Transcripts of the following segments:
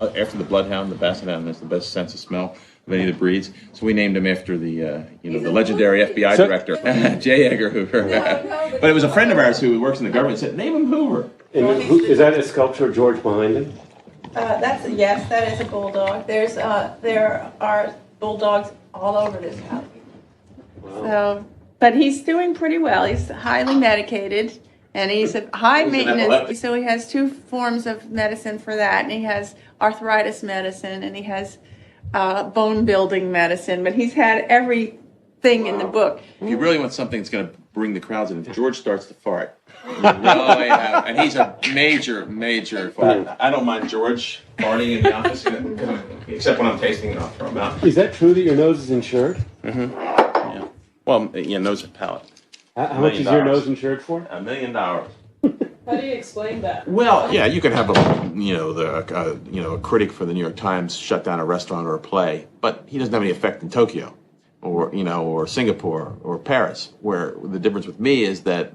after the bloodhound, the basset hound has the best sense of smell of any of the breeds. So we named him after the the legendary FBI director, J. Edgar Hoover. But it was a friend of ours who works in the government said, name him Hoover. And is that a sculpture, George, behind him? Yes, that is a bulldog. There are bulldogs all over this house. Wow. So, but he's doing pretty well. He's highly medicated, and he's a high maintenance. So he has 2 forms of medicine for that, and he has arthritis medicine, and he has bone building medicine. But he's had everything in the book. If you really want something that's going to bring the crowds in, if George starts to fart, and he's a major fart. I don't mind George farting in the office, except when I'm tasting it off from my mouth. Is that true that your nose is insured? Mm-hmm. Yeah. Well, nose and palate. How much is your nose insured for? $1 million. How do you explain that? Well, yeah, you could have a critic for the New York Times shut down a restaurant or a play, but he doesn't have any effect in Tokyo, or Singapore or Paris. Where the difference with me is that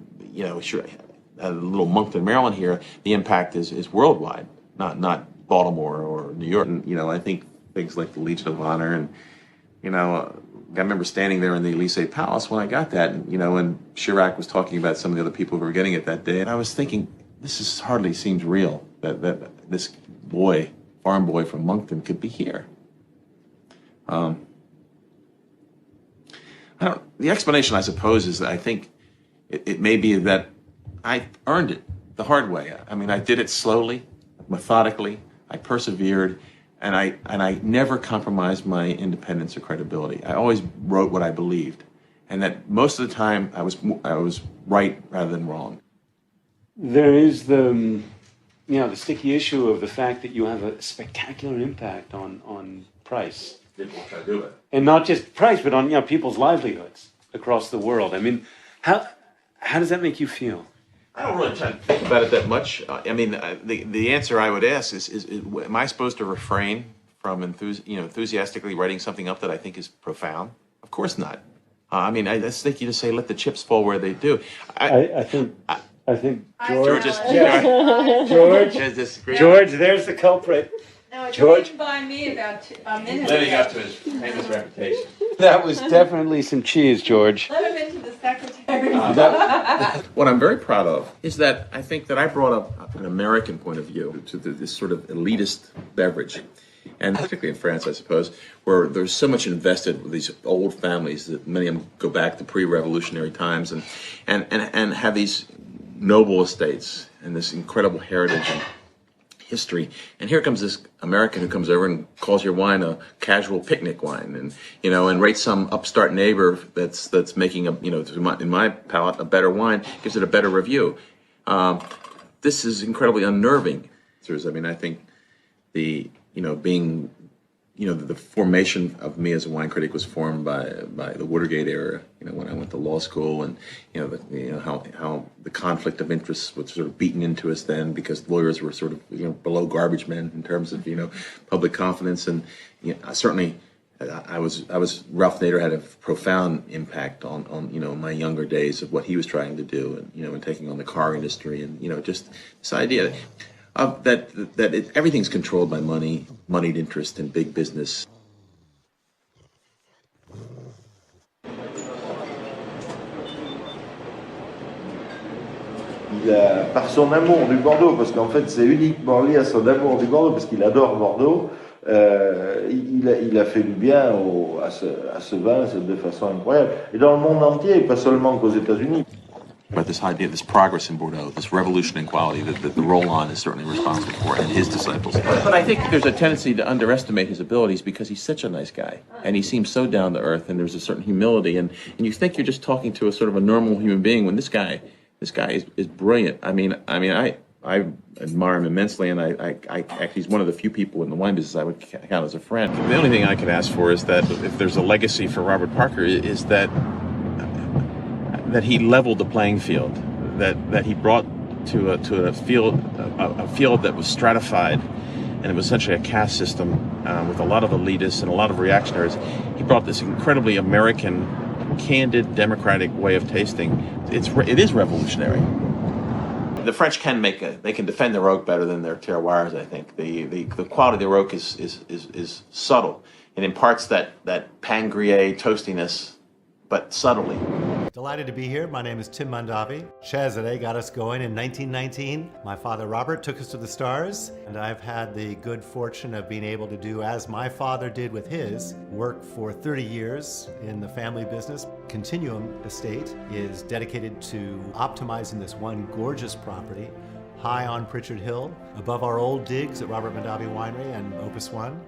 sure, a little Moncton, Maryland here, the impact is worldwide, not Baltimore or New York. And I think things like the Legion of Honor, and I remember standing there in the Élysée Palace when I got that, and Chirac was talking about some of the other people who were getting it that day, and I was thinking, hardly seems real that this farm boy from Moncton could be here. The explanation, I suppose, is that I think it may be that I earned it the hard way. I mean, I did it slowly, methodically. I persevered, and I never compromised my independence or credibility. I always wrote what I believed, and that most of the time I was right rather than wrong. There is the sticky issue of the fact that you have a spectacular impact on price. People try to do it. And not just price, but on people's livelihoods across the world. I mean, how does that make you feel? I don't really try to think about it that much. The answer I would ask is am I supposed to refrain from enthusiastically writing something up that I think is profound? Of course not. I just think you just say, let the chips fall where they do. I think George. George, there's the culprit. No, it George? came by me about a minute living ago. up to his famous reputation. That was definitely some cheese, George. Let him into the secretary. What I'm very proud of is that I think that I brought up an American point of view to this sort of elitist beverage. And particularly in France, I suppose, where there's so much invested with these old families that many of them go back to pre-revolutionary times and have these noble estates and this incredible heritage and history. And here comes this American who comes over and calls your wine a casual picnic wine, and rates some upstart neighbor that's making in my palate a better wine, gives it a better review. This is incredibly unnerving. I think the formation of me as a wine critic was formed by the Watergate era. When I went to law school, and how the conflict of interests was sort of beaten into us then, because lawyers were sort of below garbage men in terms of public confidence. And certainly I was Ralph Nader had a profound impact on my younger days of what he was trying to do, and taking on the car industry, and just this idea that everything's controlled by moneyed interest and big business. Par son amour du Bordeaux, parce qu'en fait c'est uniquement lié à son amour du Bordeaux, parce qu'il adore Bordeaux, il a fait du bien à ce vin de façon incroyable. Et dans le monde entier, pas seulement qu'aux États-Unis. But this idea, this progress in Bordeaux, this revolution in quality that the Roland is certainly responsible for, and his disciples. But I think there's a tendency to underestimate his abilities because he's such a nice guy, and he seems so down to earth, and there's a certain humility, and you think you're just talking to a sort of a normal human being when this guy is brilliant. I admire him immensely, and he's one of the few people in the wine business I would count as a friend. The only thing I could ask for is that if there's a legacy for Robert Parker, is that he leveled the playing field, that he brought to a field that was stratified, and it was essentially a caste system with a lot of elitists and a lot of reactionaries. He brought this incredibly American, candid, democratic way of tasting. It is revolutionary. the French can they can defend their oak better than their terroirs. I think the quality of their oak is subtle and imparts that pain grillé toastiness, but subtly. Delighted to be here. My name is Tim Mondavi. Cesare got us going in 1919. My father Robert took us to the stars, and I've had the good fortune of being able to do as my father did with his, work for 30 years in the family business. Continuum Estate is dedicated to optimizing this one gorgeous property high on Pritchard Hill, above our old digs at Robert Mondavi Winery and Opus One.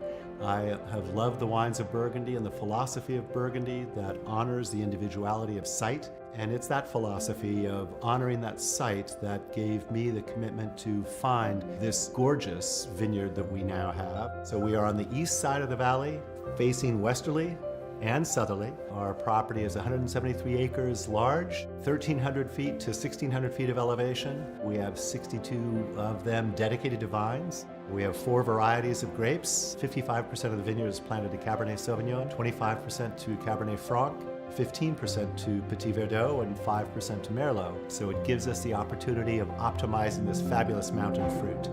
I have loved the wines of Burgundy and the philosophy of Burgundy that honors the individuality of site. And it's that philosophy of honoring that site that gave me the commitment to find this gorgeous vineyard that we now have. So we are on the east side of the valley, facing westerly and southerly. Our property is 173 acres large, 1,300 feet to 1,600 feet of elevation. We have 62 of them dedicated to vines. We have 4 varieties of grapes. 55% of the vineyard is planted to Cabernet Sauvignon, 25% to Cabernet Franc, 15% to Petit Verdot, and 5% to Merlot. So it gives us the opportunity of optimizing this fabulous mountain fruit.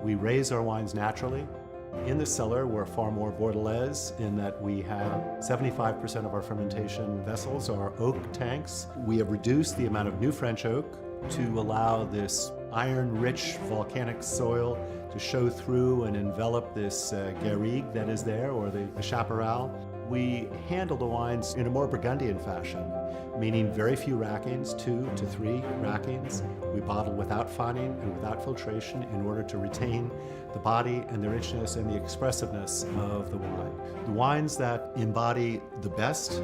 We raise our wines naturally. In the cellar, we're far more Bordelaise in that we have 75% of our fermentation vessels are oak tanks. We have reduced the amount of new French oak to allow this iron-rich volcanic soil to show through and envelop this garrigue that is there, or the chaparral. We handle the wines in a more Burgundian fashion, meaning very few rackings, 2 to 3 rackings. We bottle without fining and without filtration in order to retain the body and the richness and the expressiveness of the wine. The wines that embody the best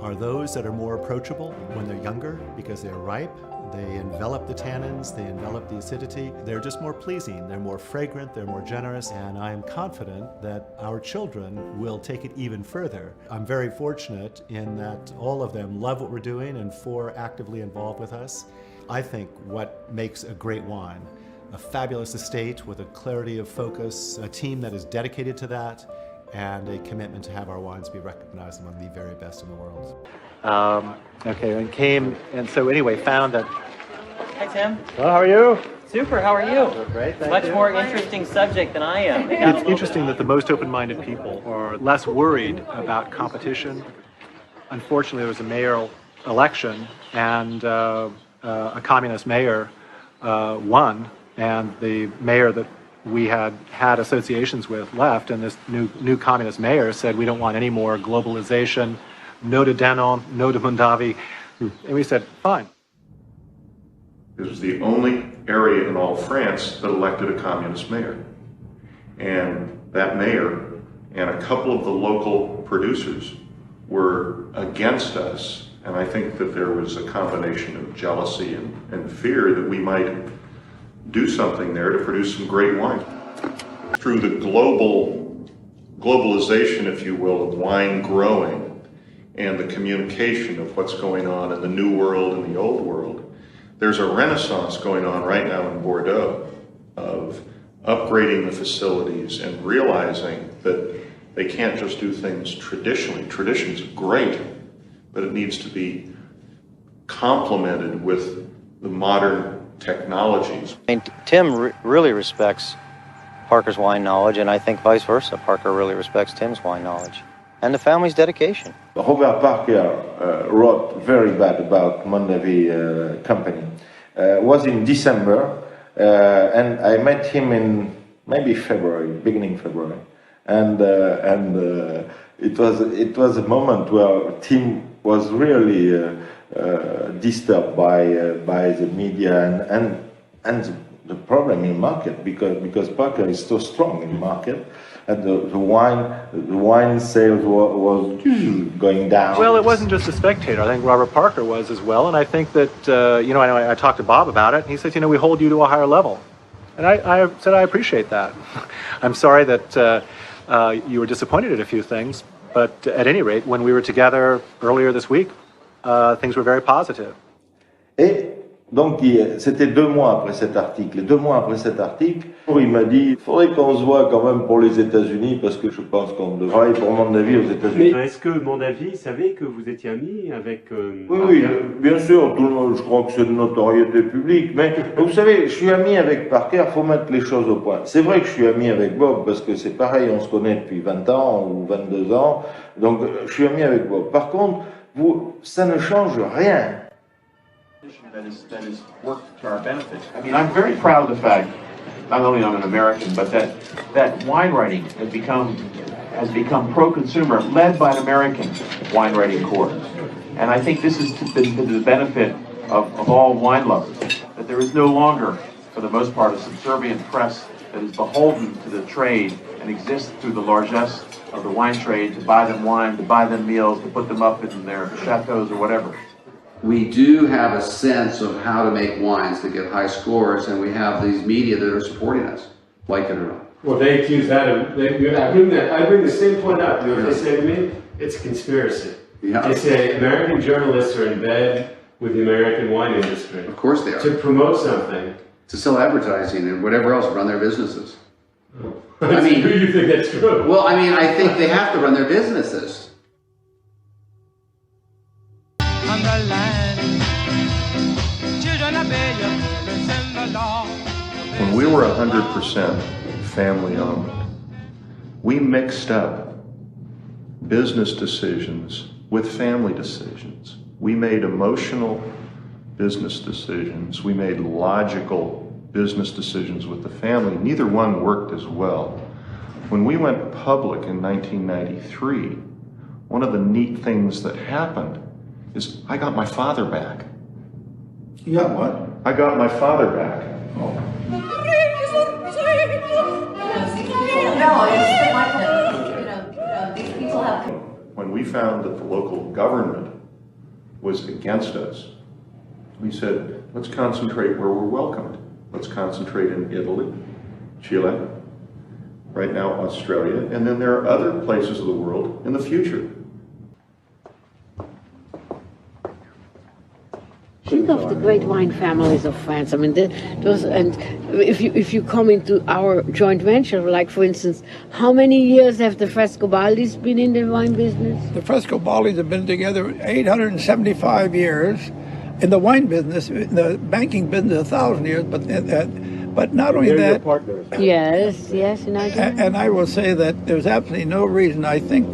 are those that are more approachable when they're younger because they're ripe. They envelop the tannins, they envelop the acidity. They're just more pleasing, they're more fragrant, they're more generous, and I am confident that our children will take it even further. I'm very fortunate in that all of them love what we're doing and 4 actively involved with us. I think what makes a great wine, a fabulous estate with a clarity of focus, a team that is dedicated to that, and a commitment to have our wines be recognized among the very best in the world. And came, and so anyway, found that. Hi, Tim. Well, how are you? Super, how are you? Great, thank Much you. more interesting subject than I am. It's interesting that the most open-minded people are less worried about competition. Unfortunately, there was a mayoral election, and a communist mayor won, and the mayor that we had associations with left, and this new communist mayor said, we don't want any more globalization, no to Denon, no to Mondavi. And we said, fine. This was the only area in all France that elected a communist mayor. And that mayor and a couple of the local producers were against us. And I think that there was a combination of jealousy and fear that we might do something there to produce some great wine. Through the globalization, if you will, of wine growing and the communication of what's going on in the new world and the old world, there's a renaissance going on right now in Bordeaux of upgrading the facilities and realizing that they can't just do things traditionally. Tradition's great, but it needs to be complemented with the modern technologies. I mean, Tim really respects Parker's wine knowledge, and I think vice versa. Parker really respects Tim's wine knowledge and the family's dedication. Robert Parker wrote very bad about Mondavi company. Was in December, and I met him in maybe February, beginning February, and it was a moment where Tim was really disturbed by the media and the problem in market because Parker is so strong in market. And the wine sales was going down. Well, it wasn't just a spectator. I think Robert Parker was as well. And I think that, I talked to Bob about it. And he said, we hold you to a higher level. And I said, I appreciate that. I'm sorry that you were disappointed at a few things. But at any rate, when we were together earlier this week, things were very positive. Et Donc c'était 2 mois après cet article. Et 2 mois après cet article, il m'a dit, il faudrait qu'on se voit quand même pour les États-Unis parce que je pense qu'on devrait aller pour Mondavi aux États-Unis. Mais est-ce que Mondavi savait que vous étiez ami avec... Oui, bien sûr, tout le monde, je crois que c'est de notoriété publique, mais vous savez, je suis ami avec Parker, faut mettre les choses au point. C'est vrai que je suis ami avec Bob, parce que c'est pareil, on se connaît depuis 20 ans ou 22 ans, donc je suis ami avec Bob. Par contre, ça ne change rien. That has worked to our benefit. I mean, I'm very proud of the fact, not only I'm an American, but that wine writing has become pro-consumer, led by an American wine writing court. And I think this is to the benefit of all wine lovers, that there is no longer, for the most part, a subservient press that is beholden to the trade and exists through the largesse of the wine trade to buy them wine, to buy them meals, to put them up in their chateaus or whatever. We do have a sense of how to make wines that get high scores, and we have these media that are supporting us, like it or not. Well, they accuse that of, I bring the same point up. You know what they say to me? It's a conspiracy. Yeah. They say American journalists are in bed with the American wine industry. Of course they are. To promote something. To sell advertising and whatever else, run their businesses. Oh. I mean, do you think that's true? Well, I mean, I think they have to run their businesses. When we were 100% family owned, we mixed up business decisions with family decisions. We made emotional business decisions. We made logical business decisions with the family. Neither one worked as well. When we went public in 1993, one of the neat things that happened is I got my father back. You got what? I got my father back. When we found that the local government was against us, we said, let's concentrate where we're welcomed. Let's concentrate in Italy, Chile, right now Australia, and then there are other places of the world in the future. Think of the great wine families of France. I mean, those, and if you come into our joint venture, like for instance, how many years have the Frescobaldis been in the wine business? The Frescobaldis have been together 875 years. In the wine business, in the banking business, 1,000 years. But not only that. Partners. Yes, and I will say that there's absolutely no reason. I think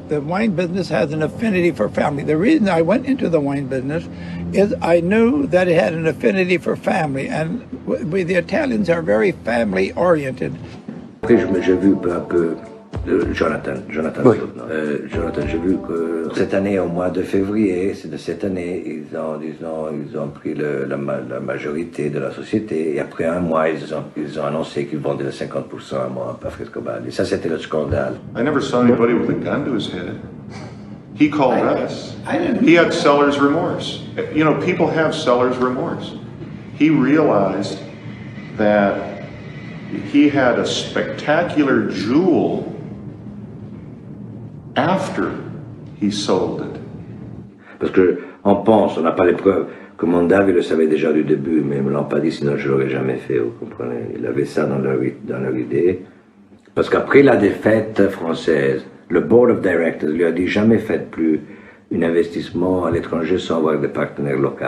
the wine business has an affinity for family. The reason I went into the wine business is I knew that it had an affinity for family, and the Italians are very family oriented. J'ai vu peu à peu Jonathan, oui. Jonathan, j'ai vu que cette année, au mois de février, c'est de cette année, ils ont pris la majorité de la société, et après un mois, ils ont annoncé qu'ils vendaient le 50% à Frescobaldi. Ça, c'était le scandale. I never saw anybody with a gun to his head. He called us. He had seller's remorse. You know, people have seller's remorse. He realized that he had a spectacular jewel after he sold it. Parce que on pense, on n'a pas les preuves, que Mondavi le savait déjà du début, mais ils me l'ont pas dit, sinon je l'aurais jamais fait, vous comprenez. Il avait ça dans leur idée. Parce qu'après la défaite française, le board of directors lui a dit jamais faites plus un investissement à l'étranger sans avoir des partenaires locaux.